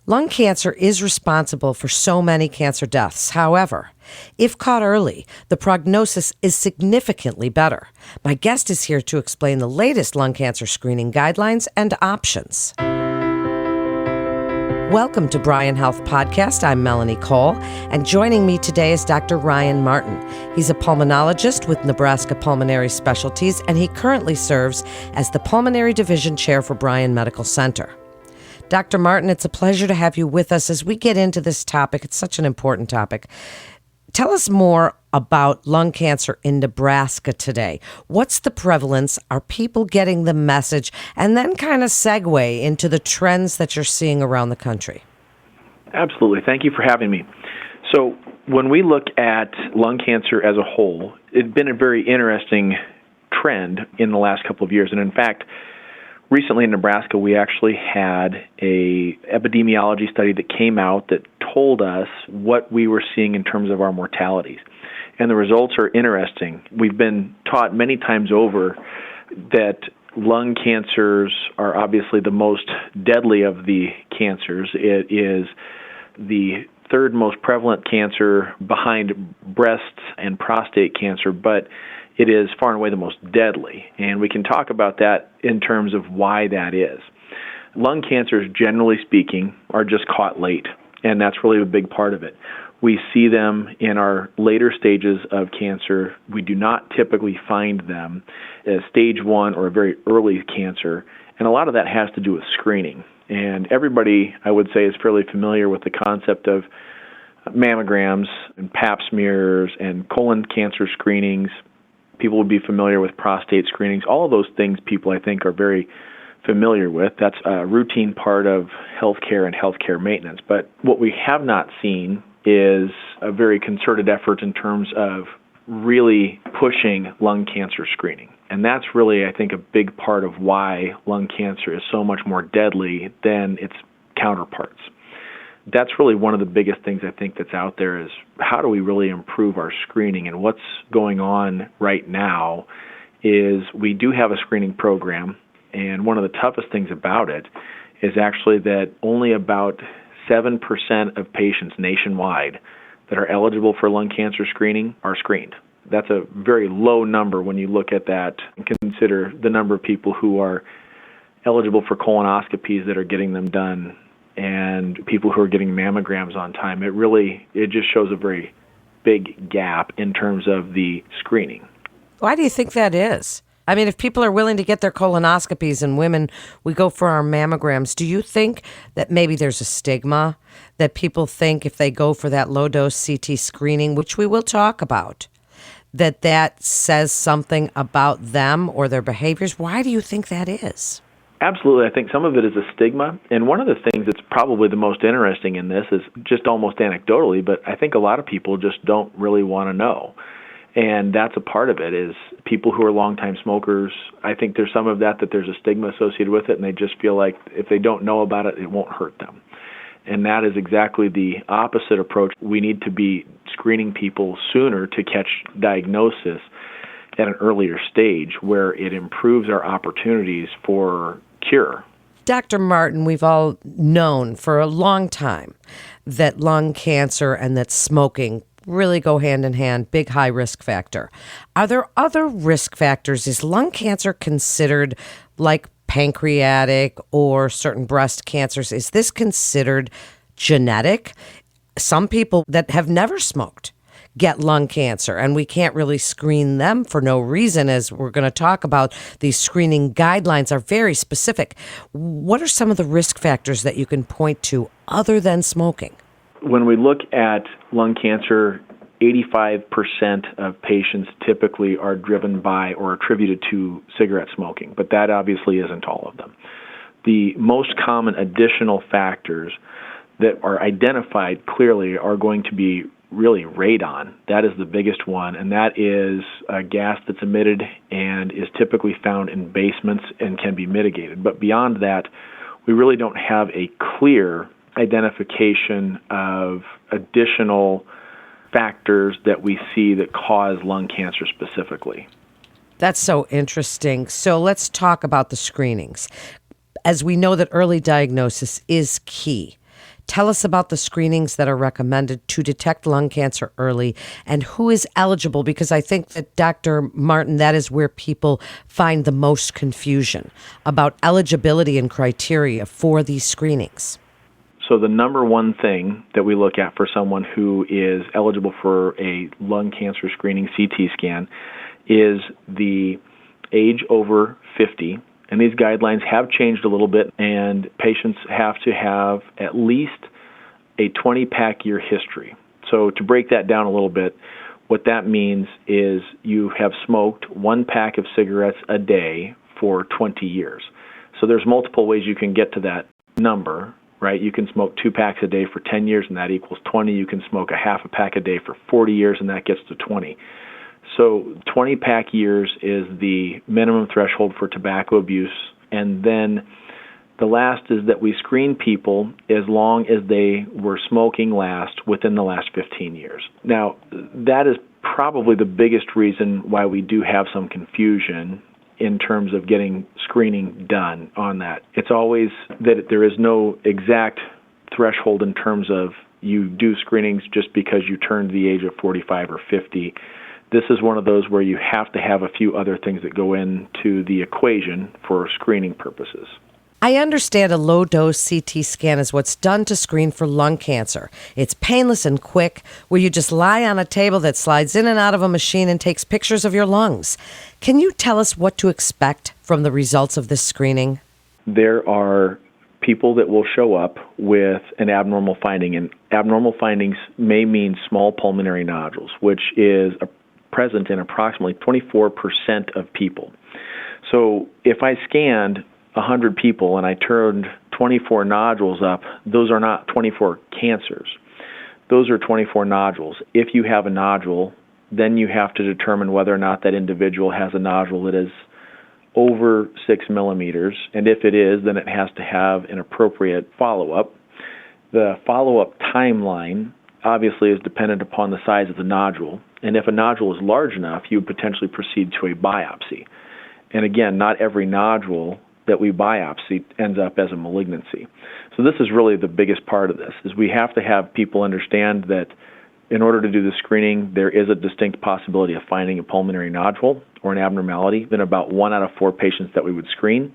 Lung cancer is responsible for so many cancer deaths. However, if caught early, the prognosis is significantly better. My guest is here to explain the latest lung cancer screening guidelines and options. Welcome to Bryan Health Podcast. I'm Melanie Cole, and joining me today is Dr. Ryan Martin. He's a pulmonologist with Nebraska Pulmonary Specialties, and he currently serves as the Pulmonary Division Chair for Bryan Medical Center. Dr. Martin, it's a pleasure to have you with us as we get into this topic. It's such an important topic. Tell us more about lung cancer in Nebraska today. What's the prevalence? Are people getting the message? And then kind of segue into the trends that you're seeing around the country. Absolutely. Thank you for having me. So when we look at lung cancer as a whole, it's been a very interesting trend in the last couple of years. And in fact, recently in Nebraska, we actually had a epidemiology study that came out that told us what we were seeing in terms of our mortalities. And the results are interesting. We've been taught many times over that lung cancers are obviously the most deadly of the cancers. It is the third most prevalent cancer behind breast and prostate cancer, but it is far and away the most deadly, and we can talk about that in terms of why that is. Lung cancers, generally speaking, are just caught late, and that's really a big part of it. We see them in our later stages of cancer. We do not typically find them as stage 1 or a very early cancer, and a lot of that has to do with screening. And everybody, I would say, is fairly familiar with the concept of mammograms and pap smears and colon cancer screenings. People would be familiar with prostate screenings. All of those things people, I think, are very familiar with. That's a routine part of healthcare and healthcare maintenance. But what we have not seen is a very concerted effort in terms of really pushing lung cancer screening. And that's really, I think, a big part of why lung cancer is so much more deadly than its counterparts. That's really one of the biggest things I think that's out there is how do we really improve our screening? And what's going on right now is we do have a screening program, and one of the toughest things about it is actually that only about 7% of patients nationwide that are eligible for lung cancer screening are screened. That's a very low number when you look at that and consider the number of people who are eligible for colonoscopies that are getting them done and people who are getting mammograms on time. It just shows a very big gap in terms of the screening. Why do you think that is? I mean, if people are willing to get their colonoscopies and women, we go for our mammograms, do you think that maybe there's a stigma that people think if they go for that low-dose CT screening, which we will talk about, that says something about them or their behaviors? Why do you think that is? Absolutely. I think some of it is a stigma. And one of the things that's probably the most interesting in this is just almost anecdotally, but I think a lot of people just don't really want to know. And that's a part of it is people who are longtime smokers. I think there's some of that there's a stigma associated with it, and they just feel like if they don't know about it, it won't hurt them. And that is exactly the opposite approach. We need to be screening people sooner to catch diagnosis at an earlier stage where it improves our opportunities for cure. Dr. Martin, we've all known for a long time that lung cancer and that smoking really go hand in hand, big high risk factor. Are there other risk factors? Is lung cancer considered like pancreatic or certain breast cancers? Is this considered genetic? Some people that have never smoked get lung cancer, and we can't really screen them for no reason, as we're going to talk about. These screening guidelines are very specific. What are some of the risk factors that you can point to other than smoking? When we look at lung cancer, 85% of patients typically are driven by or attributed to cigarette smoking, but that obviously isn't all of them. The most common additional factors that are identified clearly are going to be really radon. That is the biggest one, and that is a gas that's emitted and is typically found in basements and can be mitigated. But beyond that, we really don't have a clear identification of additional factors that we see that cause lung cancer specifically. That's so interesting. So let's talk about the screenings. As we know that early diagnosis is key. Tell us about the screenings that are recommended to detect lung cancer early and who is eligible, because I think that, Dr. Martin, that is where people find the most confusion about eligibility and criteria for these screenings. So the number one thing that we look at for someone who is eligible for a lung cancer screening CT scan is the age over 50. And these guidelines have changed a little bit, and patients have to have at least a 20-pack year history. So to break that down a little bit, what that means is you have smoked 1 pack of cigarettes a day for 20 years. So there's multiple ways you can get to that number, right? You can smoke 2 packs a day for 10 years, and that equals 20. You can smoke a half a pack a day for 40 years, and that gets to 20. So 20-pack years is the minimum threshold for tobacco abuse. And then the last is that we screen people as long as they were smoking last within the last 15 years. Now, that is probably the biggest reason why we do have some confusion in terms of getting screening done on that. It's always that there is no exact threshold in terms of you do screenings just because you turned the age of 45 or 50. This is one of those where you have to have a few other things that go into the equation for screening purposes. I understand a low-dose CT scan is what's done to screen for lung cancer. It's painless and quick, where you just lie on a table that slides in and out of a machine and takes pictures of your lungs. Can you tell us what to expect from the results of this screening? There are people that will show up with an abnormal finding, and abnormal findings may mean small pulmonary nodules, which is present in approximately 24% of people. So if I scanned 100 people and I turned 24 nodules up, those are not 24 cancers. Those are 24 nodules. If you have a nodule, then you have to determine whether or not that individual has a nodule that is over 6 millimeters. And if it is, then it has to have an appropriate follow-up. The follow-up timeline obviously is dependent upon the size of the nodule. And if a nodule is large enough, you would potentially proceed to a biopsy. And again, not every nodule that we biopsy ends up as a malignancy. So this is really the biggest part of this, is we have to have people understand that in order to do the screening, there is a distinct possibility of finding a pulmonary nodule or an abnormality in about 1 out of 4 patients that we would screen.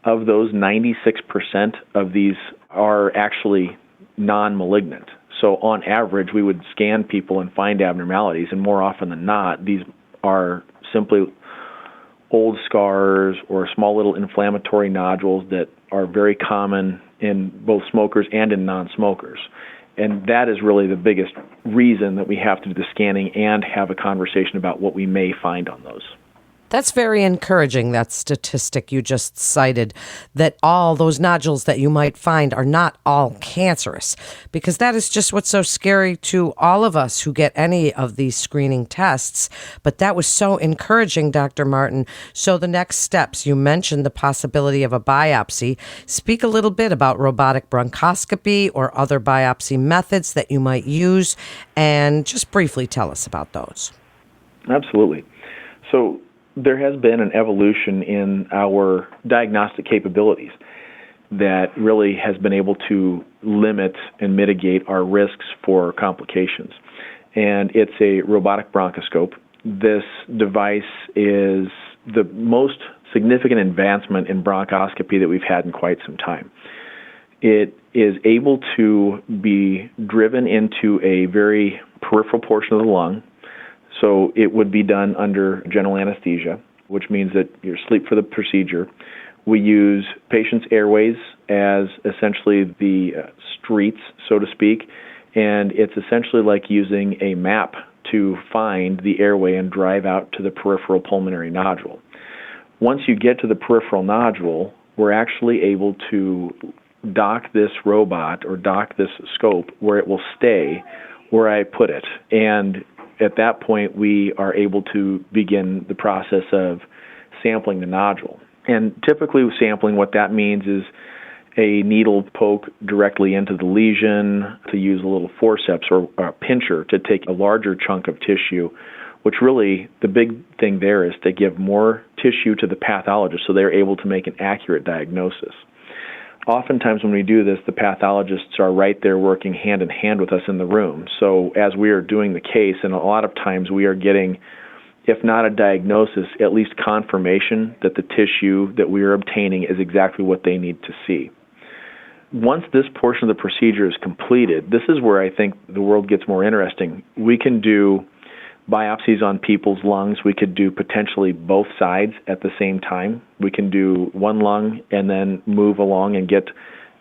Of those, 96% of these are actually non-malignant. So on average, we would scan people and find abnormalities, and more often than not, these are simply old scars or small little inflammatory nodules that are very common in both smokers and in non-smokers. And that is really the biggest reason that we have to do the scanning and have a conversation about what we may find on those. That's very encouraging, that statistic you just cited, that all those nodules that you might find are not all cancerous, because that is just what's so scary to all of us who get any of these screening tests. But that was so encouraging, Dr. Martin. So the next steps, you mentioned the possibility of a biopsy. Speak a little bit about robotic bronchoscopy or other biopsy methods that you might use, and just briefly tell us about those. Absolutely. So there has been an evolution in our diagnostic capabilities that really has been able to limit and mitigate our risks for complications. And it's a robotic bronchoscope. This device is the most significant advancement in bronchoscopy that we've had in quite some time. It is able to be driven into a very peripheral portion of the lung. So it would be done under general anesthesia, which means that you're asleep for the procedure. We use patients' airways as essentially the streets, so to speak, and it's essentially like using a map to find the airway and drive out to the peripheral pulmonary nodule. Once you get to the peripheral nodule, we're actually able to dock this robot or dock this scope where it will stay where I put it. And at that point, we are able to begin the process of sampling the nodule. And typically sampling, what that means is a needle poke directly into the lesion, to use a little forceps or a pincher to take a larger chunk of tissue, which really the big thing there is to give more tissue to the pathologist so they're able to make an accurate diagnosis. Oftentimes when we do this, the pathologists are right there working hand in hand with us in the room. So as we are doing the case, and a lot of times we are getting, if not a diagnosis, at least confirmation that the tissue that we are obtaining is exactly what they need to see. Once this portion of the procedure is completed, this is where I think the world gets more interesting. We can do biopsies on people's lungs. We could do potentially both sides at the same time. We can do one lung and then move along and get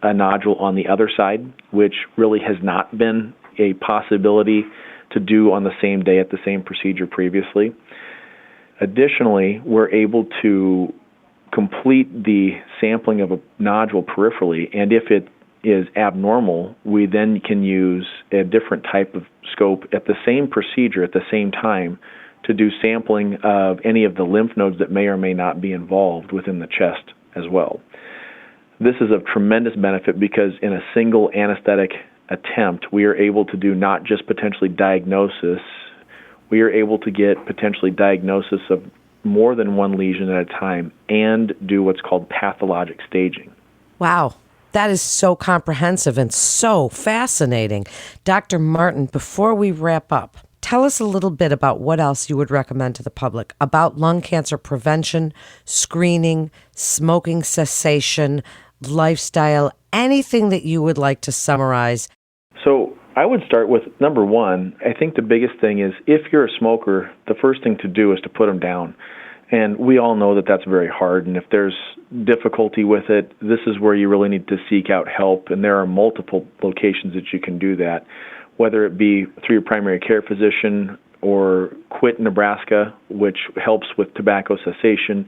a nodule on the other side, which really has not been a possibility to do on the same day at the same procedure previously. Additionally, we're able to complete the sampling of a nodule peripherally, and if it is abnormal, we then can use a different type of scope at the same procedure at the same time to do sampling of any of the lymph nodes that may or may not be involved within the chest as well. This is of tremendous benefit because in a single anesthetic attempt, we are able to do not just potentially diagnosis, we are able to get potentially diagnosis of more than one lesion at a time and do what's called pathologic staging. Wow. That is so comprehensive and so fascinating. Dr. Martin, before we wrap up, tell us a little bit about what else you would recommend to the public about lung cancer prevention, screening, smoking cessation, lifestyle, anything that you would like to summarize. So I would start with number one. I think the biggest thing is if you're a smoker, the first thing to do is to put them down. And we all know that that's very hard. And if there's difficulty with it, this is where you really need to seek out help. And there are multiple locations that you can do that, whether it be through your primary care physician or Quit Nebraska, which helps with tobacco cessation.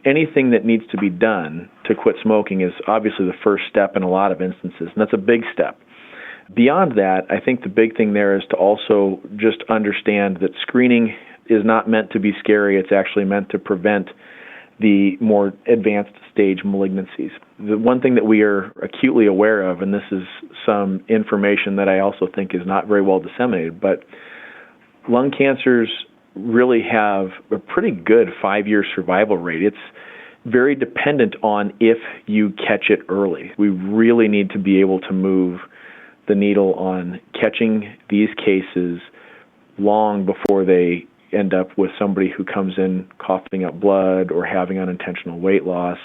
Anything that needs to be done to quit smoking is obviously the first step in a lot of instances, and that's a big step. Beyond that, I think the big thing there is to also just understand that screening is not meant to be scary. It's actually meant to prevent the more advanced stage malignancies. The one thing that we are acutely aware of, and this is some information that I also think is not very well disseminated, but lung cancers really have a pretty good 5-year survival rate. It's very dependent on if you catch it early. We really need to be able to move the needle on catching these cases long before they end up with somebody who comes in coughing up blood or having unintentional weight loss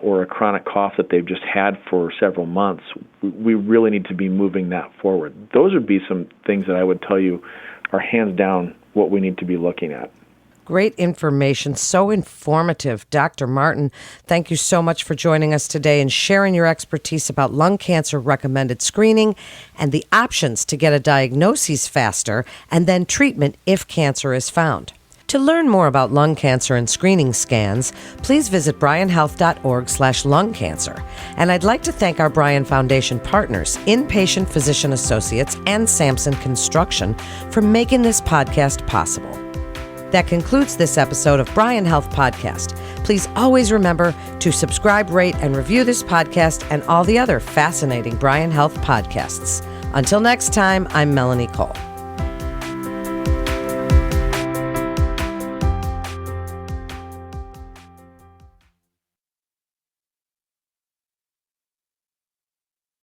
or a chronic cough that they've just had for several months. We really need to be moving that forward. Those would be some things that I would tell you are hands down what we need to be looking at. Great information, so informative. Dr. Martin, thank you so much for joining us today and sharing your expertise about lung cancer recommended screening and the options to get a diagnosis faster and then treatment if cancer is found. To learn more about lung cancer and screening scans, please visit bryanhealth.org/lung cancer. And I'd like to thank our Bryan Foundation partners, Inpatient Physician Associates and Sampson Construction, for making this podcast possible. That concludes this episode of Bryan Health Podcast. Please always remember to subscribe, rate, and review this podcast and all the other fascinating Bryan Health podcasts. Until next time, I'm Melanie Cole.